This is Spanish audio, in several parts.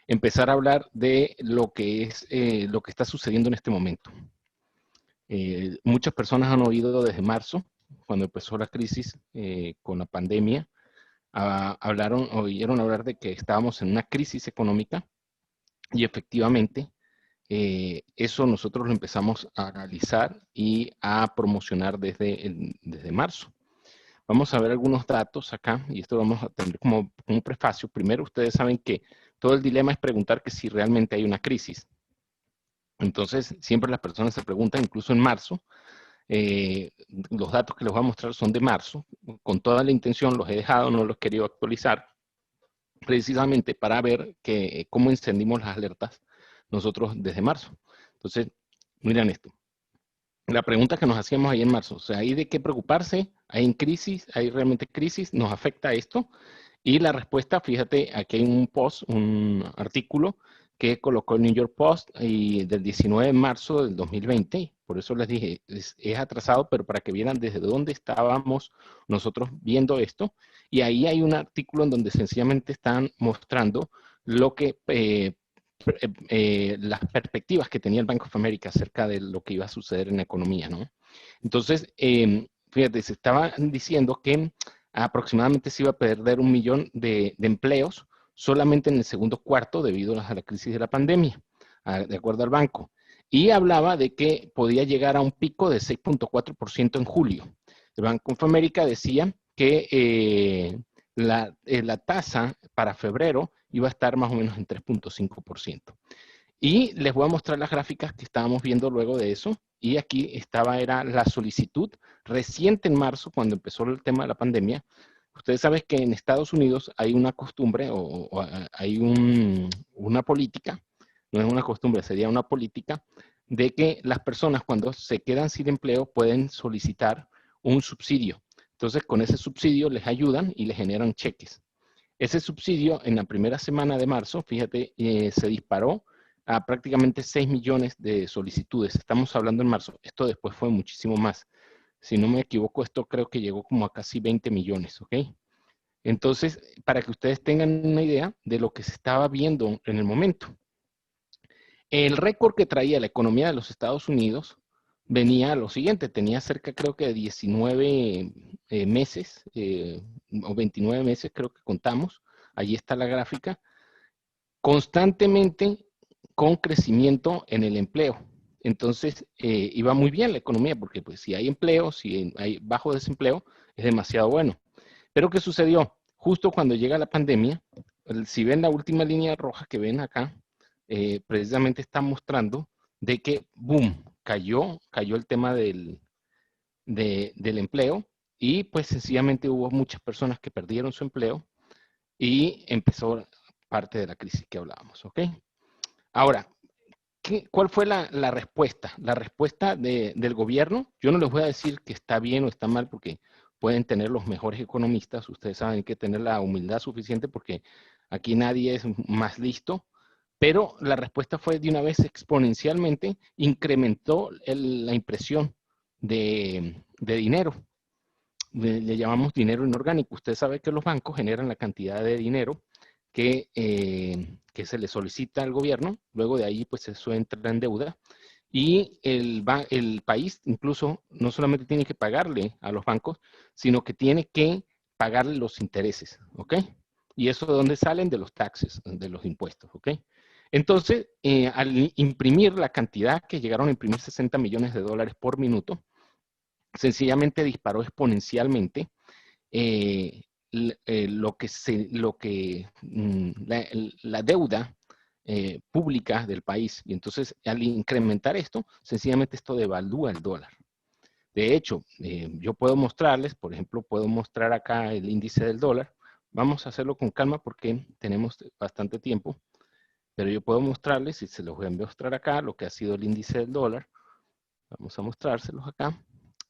empezar a hablar de lo que es lo que está sucediendo en este momento. Muchas personas han oído desde marzo, cuando empezó la crisis con la pandemia, oyeron hablar de que estábamos en una crisis económica y efectivamente eso nosotros lo empezamos a analizar y a promocionar desde marzo. Vamos a ver algunos datos acá y esto vamos a tener como un prefacio. Primero, ustedes saben que todo el dilema es preguntar que si realmente hay una crisis. Entonces, siempre las personas se preguntan, incluso en marzo, los datos que les voy a mostrar son de marzo, con toda la intención los he dejado, no los he querido actualizar, precisamente para ver cómo encendimos las alertas nosotros desde marzo. Entonces, miren esto. La pregunta que nos hacíamos ahí en marzo, o sea, ¿hay de qué preocuparse? ¿Hay en crisis? ¿Hay realmente crisis? ¿Nos afecta esto? Y la respuesta, fíjate, aquí hay un post, un artículo que colocó el New York Post y del 19 de marzo del 2020. Por eso les dije, es atrasado, pero para que vieran desde dónde estábamos nosotros viendo esto. Y ahí hay un artículo en donde sencillamente están mostrando lo que las perspectivas que tenía el Bank of America acerca de lo que iba a suceder en la economía, ¿no? Entonces, fíjate, se estaba diciendo que aproximadamente se iba a perder 1 millón de empleos solamente en el segundo cuarto debido a la crisis de la pandemia, de acuerdo al banco. Y hablaba de que podía llegar a un pico de 6.4% en julio. El Bank of America decía que la tasa para febrero iba a estar más o menos en 3.5%. Y les voy a mostrar las gráficas que estábamos viendo luego de eso. Y aquí era la solicitud reciente en marzo, cuando empezó el tema de la pandemia. Ustedes saben que en Estados Unidos hay una costumbre o hay una política, no es una costumbre, sería una política, de que las personas cuando se quedan sin empleo pueden solicitar un subsidio. Entonces, con ese subsidio les ayudan y les generan cheques. Ese subsidio en la primera semana de marzo, fíjate, se disparó a prácticamente 6 millones de solicitudes. Estamos hablando en marzo. Esto después fue muchísimo más. Si no me equivoco, esto creo que llegó como a casi 20 millones, ¿ok? Entonces, para que ustedes tengan una idea de lo que se estaba viendo en el momento. El récord que traía la economía de los Estados Unidos venía a lo siguiente, tenía cerca creo que de 19 meses o 29 meses creo que contamos, allí está la gráfica, constantemente con crecimiento en el empleo. Entonces iba muy bien la economía porque pues si hay empleo, si hay bajo desempleo, es demasiado bueno. Pero ¿qué sucedió? Justo cuando llega la pandemia, si ven la última línea roja que ven acá, precisamente está mostrando de que, boom, cayó el tema del empleo y pues sencillamente hubo muchas personas que perdieron su empleo y empezó parte de la crisis que hablábamos, ¿ok? Ahora, ¿cuál fue la respuesta? La respuesta del gobierno, yo no les voy a decir que está bien o está mal porque pueden tener los mejores economistas, ustedes saben que hay que tener la humildad suficiente porque aquí nadie es más listo, pero la respuesta fue de una vez exponencialmente, incrementó la impresión de dinero. Le llamamos dinero inorgánico. Usted sabe que los bancos generan la cantidad de dinero que se le solicita al gobierno, luego de ahí pues eso entra en deuda y el país incluso no solamente tiene que pagarle a los bancos, sino que tiene que pagarle los intereses, ¿ok? Y eso de dónde salen de los taxes, de los impuestos, ¿ok? Entonces, al imprimir la cantidad que llegaron a imprimir 60 millones de dólares por minuto, sencillamente disparó exponencialmente la deuda pública del país. Y entonces, al incrementar esto, sencillamente esto devalúa el dólar. De hecho, yo puedo mostrarles, por ejemplo, puedo mostrar acá el índice del dólar. Vamos a hacerlo con calma porque tenemos bastante tiempo. Pero yo puedo mostrarles, y se los voy a mostrar acá, lo que ha sido el índice del dólar. Vamos a mostrárselos acá.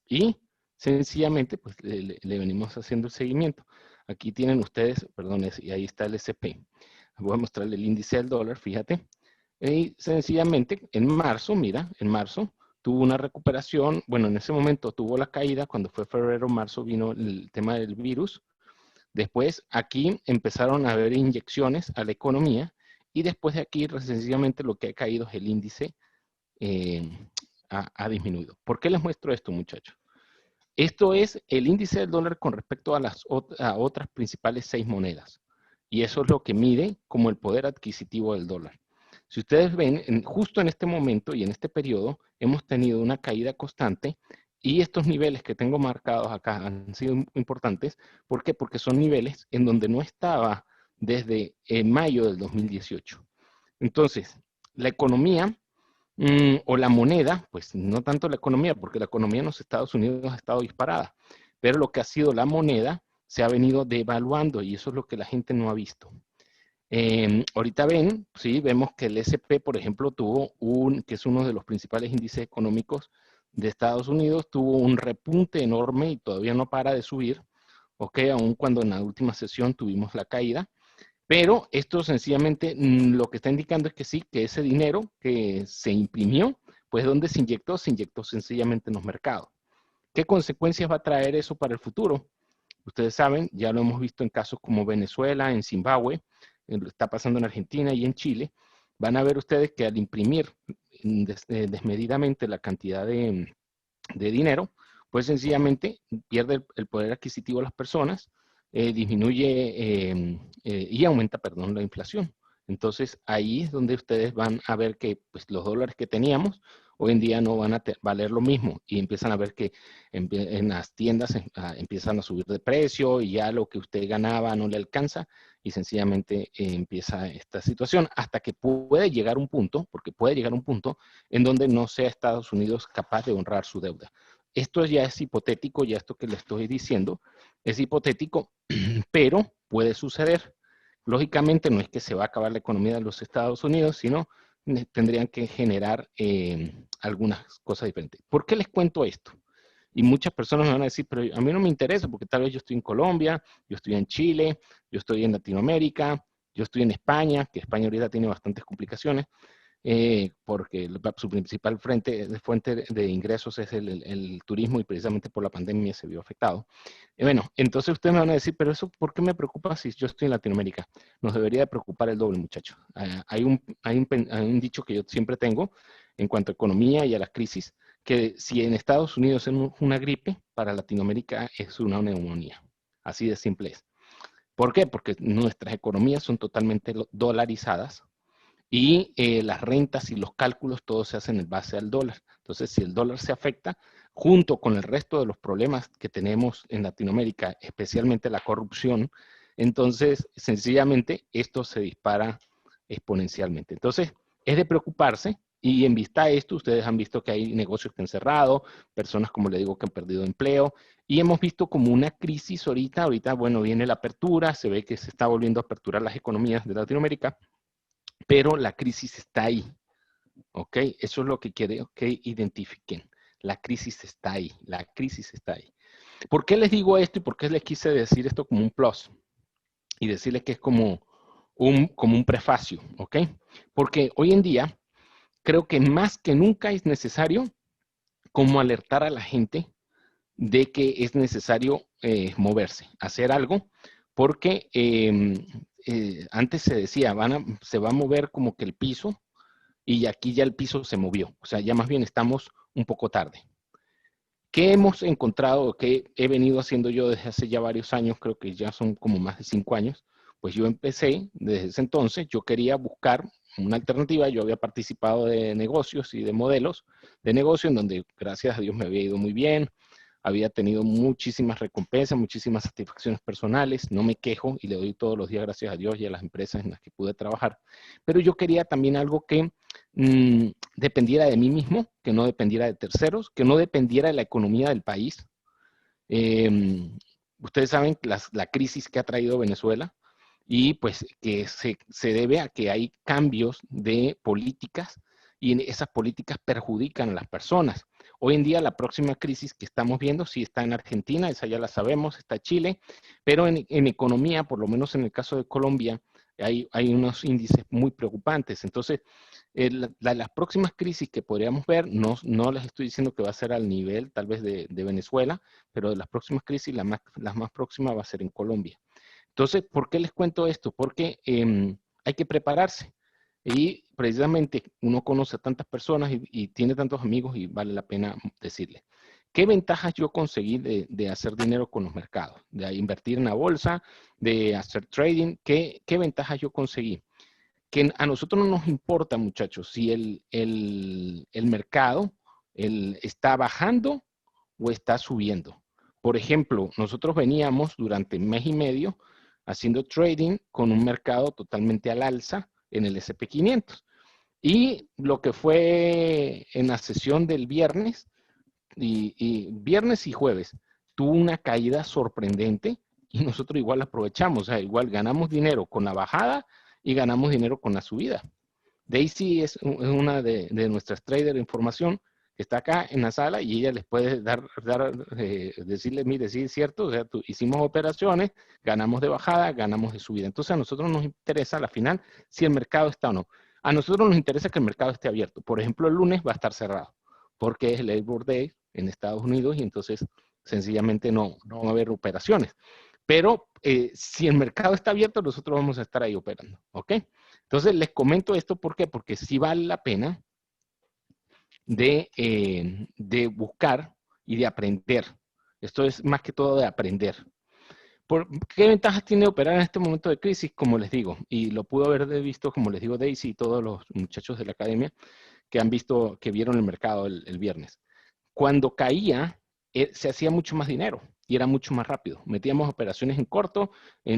Y sencillamente, pues le venimos haciendo el seguimiento. Aquí tienen ustedes, perdón, y ahí está el SP. Voy a mostrarle el índice del dólar, fíjate. Y sencillamente, en marzo, mira, en marzo tuvo una recuperación. Bueno, en ese momento tuvo la caída. Cuando fue febrero, marzo vino el tema del virus. Después, aquí empezaron a haber inyecciones a la economía y después de aquí, sencillamente lo que ha caído es el índice ha disminuido. ¿Por qué les muestro esto, muchachos? Esto es el índice del dólar con respecto a las otras principales 6 monedas. Y eso es lo que mide como el poder adquisitivo del dólar. Si ustedes ven, justo en este momento y en este periodo, hemos tenido una caída constante y estos niveles que tengo marcados acá han sido importantes. ¿Por qué? Porque son niveles en donde no estaba desde mayo del 2018. Entonces, la economía o la moneda, pues no tanto la economía, porque la economía en los Estados Unidos ha estado disparada, pero lo que ha sido la moneda se ha venido devaluando y eso es lo que la gente no ha visto. Ahorita ven, sí, vemos que el S&P, por ejemplo, que es uno de los principales índices económicos de Estados Unidos, tuvo un repunte enorme y todavía no para de subir, ok, aun cuando en la última sesión tuvimos la caída. Pero esto sencillamente lo que está indicando es que sí, que ese dinero que se imprimió, pues ¿dónde se inyectó? Se inyectó sencillamente en los mercados. ¿Qué consecuencias va a traer eso para el futuro? Ustedes saben, ya lo hemos visto en casos como Venezuela, en Zimbabue, está pasando en Argentina y en Chile. Van a ver ustedes que al imprimir desmedidamente la cantidad de dinero, pues sencillamente pierde el poder adquisitivo de las personas, disminuye y aumenta, perdón, la inflación. Entonces ahí es donde ustedes van a ver que pues, los dólares que teníamos hoy en día no van a valer lo mismo y empiezan a ver que en las tiendas empiezan a subir de precio y ya lo que usted ganaba no le alcanza y sencillamente empieza esta situación hasta que puede llegar un punto, porque puede llegar un punto en donde no sea Estados Unidos capaz de honrar su deuda. Esto ya es hipotético, ya esto que le estoy diciendo es hipotético, pero puede suceder. Lógicamente no es que se va a acabar la economía de los Estados Unidos, sino tendrían que generar algunas cosas diferentes. ¿Por qué les cuento esto? Y muchas personas me van a decir, pero a mí no me interesa porque tal vez yo estoy en Colombia, yo estoy en Chile, yo estoy en Latinoamérica, yo estoy en España, que España ahorita tiene bastantes complicaciones, porque su principal fuente de ingresos es el turismo y precisamente por la pandemia se vio afectado. Bueno, entonces ustedes me van a decir, pero eso, ¿por qué me preocupa si yo estoy en Latinoamérica? Nos debería de preocupar el doble, muchachos. Hay un dicho que yo siempre tengo en cuanto a economía y a las crisis, que si en Estados Unidos es una gripe, para Latinoamérica es una neumonía. Así de simple es. ¿Por qué? Porque nuestras economías son totalmente dolarizadas y las rentas y los cálculos todos se hacen en base al dólar. Entonces, si el dólar se afecta, junto con el resto de los problemas que tenemos en Latinoamérica, especialmente la corrupción, entonces, sencillamente, esto se dispara exponencialmente. Entonces, es de preocuparse y en vista de esto, ustedes han visto que hay negocios que han cerrado, personas, como le digo, que han perdido empleo y hemos visto como una crisis ahorita, bueno, viene la apertura, se ve que se está volviendo a aperturar las economías de Latinoamérica, pero la crisis está ahí, ¿ok? Eso es lo que quiero que identifiquen. La crisis está ahí, la crisis está ahí. ¿Por qué les digo esto y por qué les quise decir esto como un plus? Y decirles que es como un prefacio, ¿ok? Porque hoy en día creo que más que nunca es necesario como alertar a la gente de que es necesario moverse, hacer algo, porque antes se decía, se va a mover como que el piso, y aquí ya el piso se movió. O sea, ya más bien estamos un poco tarde. ¿Qué hemos encontrado? ¿Qué he venido haciendo yo desde hace ya varios años? Creo que ya son como más de 5 años. Pues yo empecé desde ese entonces, yo quería buscar una alternativa. Yo había participado de negocios y de modelos de negocio en donde, gracias a Dios, me había ido muy bien. Había tenido muchísimas recompensas, muchísimas satisfacciones personales. No me quejo y le doy todos los días gracias a Dios y a las empresas en las que pude trabajar. Pero yo quería también algo que dependiera de mí mismo, que no dependiera de terceros, que no dependiera de la economía del país. Ustedes saben la crisis que ha traído Venezuela y pues que se debe a que hay cambios de políticas y esas políticas perjudican a las personas. Hoy en día la próxima crisis que estamos viendo sí está en Argentina, esa ya la sabemos, está Chile, pero en economía, por lo menos en el caso de Colombia, hay unos índices muy preocupantes. Entonces, las próximas crisis que podríamos ver, no les estoy diciendo que va a ser al nivel tal vez de Venezuela, pero de las próximas crisis, las más próximas va a ser en Colombia. Entonces, ¿por qué les cuento esto? Porque hay que prepararse. Y precisamente uno conoce a tantas personas y tiene tantos amigos y vale la pena decirle. ¿Qué ventajas yo conseguí de hacer dinero con los mercados? De invertir en la bolsa, de hacer trading. ¿Qué ventajas yo conseguí? Que a nosotros no nos importa, muchachos, si el mercado está bajando o está subiendo. Por ejemplo, nosotros veníamos durante un mes y medio haciendo trading con un mercado totalmente al alza en el S&P 500. Y lo que fue en la sesión del viernes, viernes y jueves, tuvo una caída sorprendente y nosotros igual aprovechamos, o sea, igual ganamos dinero con la bajada y ganamos dinero con la subida. Daisy es una de nuestras traders de información que está acá en la sala y ella les puede decirle, mire, sí es cierto, o sea, hicimos operaciones, ganamos de bajada, ganamos de subida. Entonces a nosotros nos interesa a la final si el mercado está o no. A nosotros nos interesa que el mercado esté abierto. Por ejemplo, el lunes va a estar cerrado porque es el Labor Day en Estados Unidos y entonces sencillamente no va a haber operaciones. Pero si el mercado está abierto, nosotros vamos a estar ahí operando, ¿ok? Entonces les comento esto, ¿por qué? Porque sí vale la pena de buscar y de aprender. Esto es más que todo de aprender. ¿Qué ventajas tiene operar en este momento de crisis? Como les digo, y lo pudo haber visto, como les digo, Daisy y todos los muchachos de la academia que han visto, que vieron el mercado el viernes. Cuando caía, se hacía mucho más dinero y era mucho más rápido. Metíamos operaciones en corto,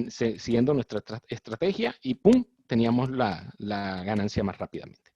siguiendo nuestra estrategia y ¡pum! Teníamos la ganancia más rápidamente.